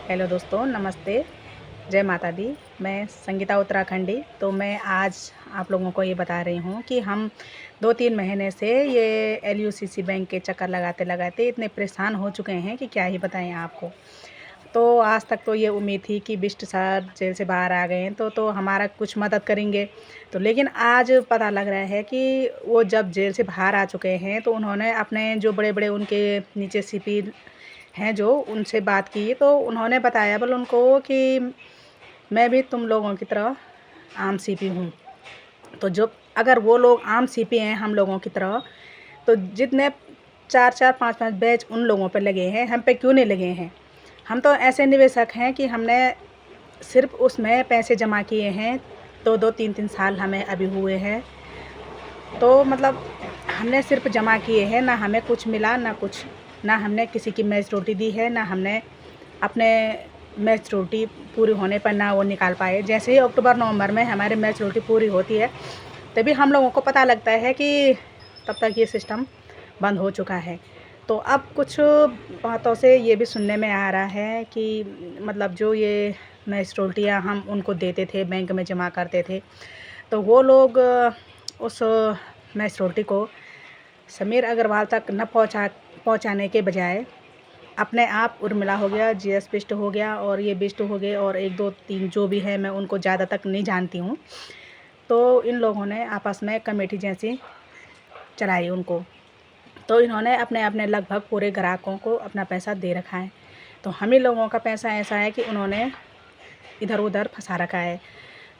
Hello दोस्तों, नमस्ते। जय माता दी। मैं संगीता उत्तराखंडी। तो मैं आज आप लोगों को ये बता रही हूँ कि हम 2-3 महीने से ये एलयूसीसी बैंक के चक्कर लगाते-लगाते इतने परेशान हो चुके हैं कि क्या ही बताएँ आपको। तो आज तक तो ये उम्मीद थी कि बिष्ट सर जेल से बाहर आ गए हैं तो हमारा कुछ मदद करेंगे। तो लेकिन आज पता लग रहा है कि वो जब जेल से बाहर आ चुके हैं तो उन्होंने अपने जो बड़े-बड़े उनके नीचे सीपी हैं जो उनसे बात की तो उन्होंने बताया बोले उनको कि मैं भी तुम लोगों की तरह आम सीपी हूँ। तो जो अगर वो लोग आम सीपी हैं हम लोगों की तरह, तो जितने 4-4 5-5 बैच उन लोगों पे लगे हैं, हम पे क्यों नहीं लगे हैं? हम तो ऐसे निवेशक हैं कि हमने सिर्फ़ उसमें पैसे जमा किए हैं, 2-2 3-3 साल हमें अभी हुए हैं। तो मतलब हमने सिर्फ़ जमा किए हैं, ना हमें कुछ मिला ना कुछ। ना हमने किसी की मैच्योरिटी दी है, ना हमने अपने मैच्योरिटी पूरी होने पर ना वो निकाल पाए। जैसे ही अक्टूबर-नवंबर में हमारी मैच्योरिटी पूरी होती है, तभी हम लोगों को पता लगता है कि तब तक ये सिस्टम बंद हो चुका है। तो अब कुछ बातों से ये भी सुनने में आ रहा है कि मतलब जो ये मैच्योरिटियाँ हम उनको देते थे, बैंक में जमा करते थे, तो वो लोग उस मैच्योरिटी को समीर अग्रवाल तक न पहुँचाने के बजाय अपने आप उर्मिला हो गया, जीएस बिष्ट हो गया और ये बिष्ट हो गए और 1, 2, 3 जो भी है मैं उनको ज़्यादा तक नहीं जानती हूँ। तो इन लोगों ने आपस में कमेटी जैसी चलाई उनको। तो इन्होंने अपने-अपने लगभग पूरे ग्राहकों को अपना पैसा दे रखा है। तो हम ही लोगों का पैसा ऐसा है कि उन्होंने इधर-उधर फँसा रखा है।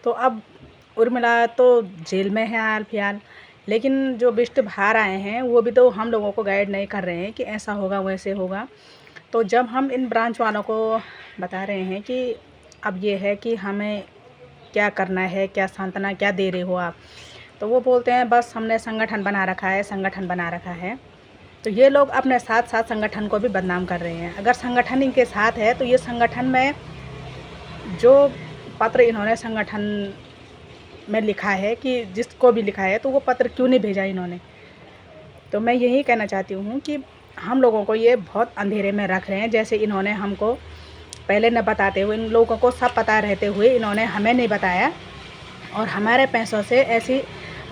तो अब उर्मिला तो जेल में है हाल-फिलहाल, लेकिन जो बिष्ट बाहर आए हैं, वो भी तो हम लोगों को गाइड नहीं कर रहे हैं कि ऐसा होगा, वैसे होगा। तो जब हम इन ब्रांच वालों को बता रहे हैं कि अब ये है कि हमें क्या करना है, क्या सांत्वना क्या दे रहे हो आप? तो वो बोलते हैं बस हमने संगठन बना रखा है, संगठन बना रखा है। तो ये लोग अपने साथ-साथ संगठन को भी बदनाम कर रहे हैं। अगर संगठन इनके साथ है, तो ये संगठन में जो पत्र इन्होंने संगठन में लिखा है कि जिसको भी लिखा है, तो वो पत्र क्यों नहीं भेजा इन्होंने? तो मैं यही कहना चाहती हूँ कि हम लोगों को ये बहुत अंधेरे में रख रहे हैं। जैसे इन्होंने हमको पहले न बताते हुए, इन लोगों को सब पता रहते हुए इन्होंने हमें नहीं बताया और हमारे पैसों से ऐसी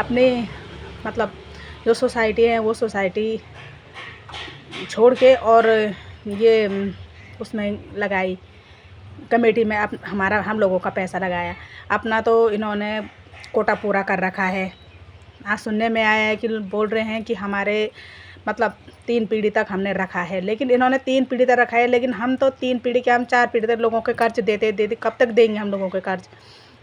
अपनी मतलब जो सोसाइटी है, वो सोसाइटी छोड़ के और ये उसमें लगाई, कमेटी में हमारा हम लोगों का पैसा लगाया। अपना तो इन्होंने कोटा पूरा कर रखा है। आज सुनने में आया है कि बोल रहे हैं कि हमारे मतलब 3 पीढ़ी तक हमने रखा है, लेकिन इन्होंने 3 पीढ़ी तक रखा है, लेकिन हम तो 3 पीढ़ी क्या हम 4 पीढ़ी तक लोगों के कर्ज देते कब तक देंगे हम लोगों के कर्ज?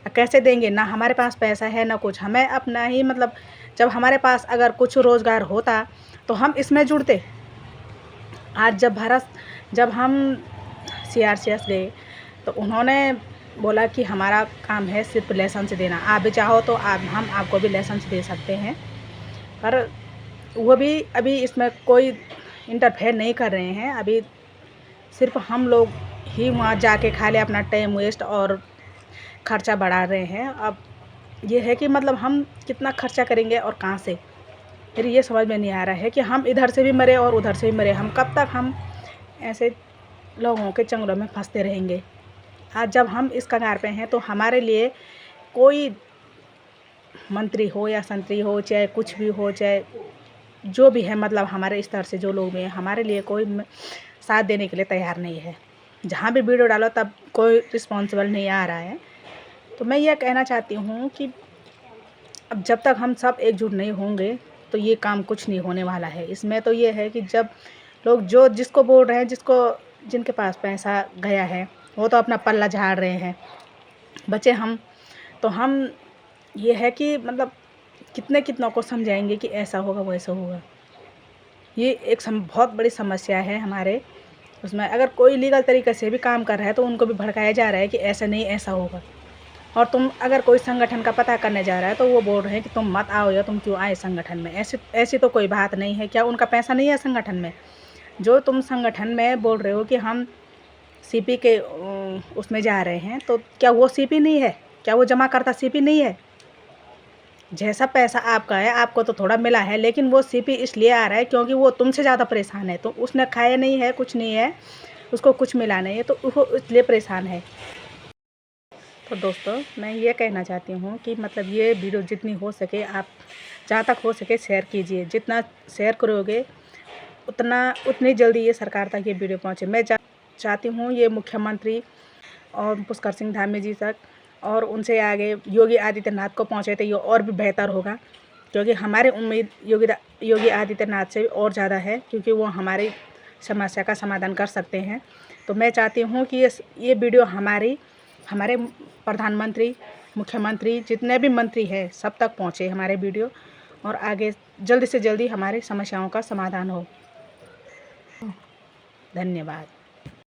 कैसे देंगे? ना हमारे पास पैसा है ना कुछ। हमें अपना ही मतलब जब हमारे पास अगर कुछ रोज़गार होता, तो हम इसमें जुड़ते। आज जब हम सीआरसीएस गए, तो उन्होंने बोला कि हमारा काम है सिर्फ़ लाइसेंस देना। आप भी चाहो तो हम आपको भी लाइसेंस दे सकते हैं। पर वो भी अभी इसमें कोई इंटरफेयर नहीं कर रहे हैं। अभी सिर्फ़ हम लोग ही वहाँ जाके खाली अपना टाइम वेस्ट और खर्चा बढ़ा रहे हैं। अब ये है कि मतलब हम कितना खर्चा करेंगे और कहाँ से? फिर ये समझ में नहीं आ रहा है कि हम इधर से भी मरे और उधर से भी मरे। हम कब तक हम ऐसे लोगों के चंगुलों में फँसते रहेंगे? आज जब हम इस कगार पे हैं, तो हमारे लिए कोई मंत्री हो या संतरी हो, चाहे कुछ भी हो, चाहे जो भी है मतलब हमारे स्तर से जो लोग भी हैं, हमारे लिए कोई साथ देने के लिए तैयार नहीं है। जहाँ भी वीडियो डालो तब कोई रिस्पॉन्सिबल नहीं आ रहा है। तो मैं ये कहना चाहती हूँ कि अब जब तक हम सब एकजुट नहीं होंगे, तो ये काम कुछ नहीं होने वाला है। इसमें तो ये है कि जब लोग जो जिसको बोल रहे हैं, जिनके पास पैसा गया है, वो तो अपना पल्ला झाड़ रहे हैं। बचे हम, तो हम ये है कि मतलब कितनों को समझाएँगे कि ऐसा होगा, वैसा होगा। ये एक बहुत बड़ी समस्या है हमारे उसमें। अगर कोई लीगल तरीके से भी काम कर रहा है, तो उनको भी भड़काया जा रहा है कि ऐसा नहीं, ऐसा होगा। और तुम अगर कोई संगठन का पता करने जा रहा है, तो वो बोल रहे हैं कि तुम मत आओ या तुम क्यों आए संगठन में। ऐसी तो कोई बात नहीं है। क्या उनका पैसा नहीं है संगठन में? जो तुम संगठन में बोल रहे हो कि हम सीपी के उसमें जा रहे हैं, तो क्या वो सीपी नहीं है? क्या वो जमाकर्ता सीपी नहीं है? जैसा पैसा आपका है, आपको तो थोड़ा मिला है, लेकिन वो सीपी इसलिए आ रहा है क्योंकि वो तुमसे ज़्यादा परेशान है। तो उसने खाया नहीं है, कुछ नहीं है, उसको कुछ मिला नहीं है, तो वो इसलिए परेशान है। तो दोस्तों मैं ये कहना चाहती हूँ कि मतलब ये वीडियो जितनी हो सके आप जहाँ तक हो सके शेयर कीजिए। जितना शेयर करोगे उतनी जल्दी ये सरकार तक ये वीडियो पहुँचे। मैं चाहती हूँ ये मुख्यमंत्री और पुष्कर सिंह धामी जी तक और उनसे आगे योगी आदित्यनाथ को पहुँचे तो ये और भी बेहतर होगा, क्योंकि हमारे उम्मीद योगी आदित्यनाथ से और ज़्यादा है, क्योंकि वो हमारी समस्या का समाधान कर सकते हैं। तो मैं चाहती हूँ कि ये वीडियो हमारे प्रधानमंत्री, मुख्यमंत्री, जितने भी मंत्री हैं सब तक पहुँचे हमारे वीडियो, और आगे जल्दी से जल्दी हमारी समस्याओं का समाधान हो। धन्यवाद।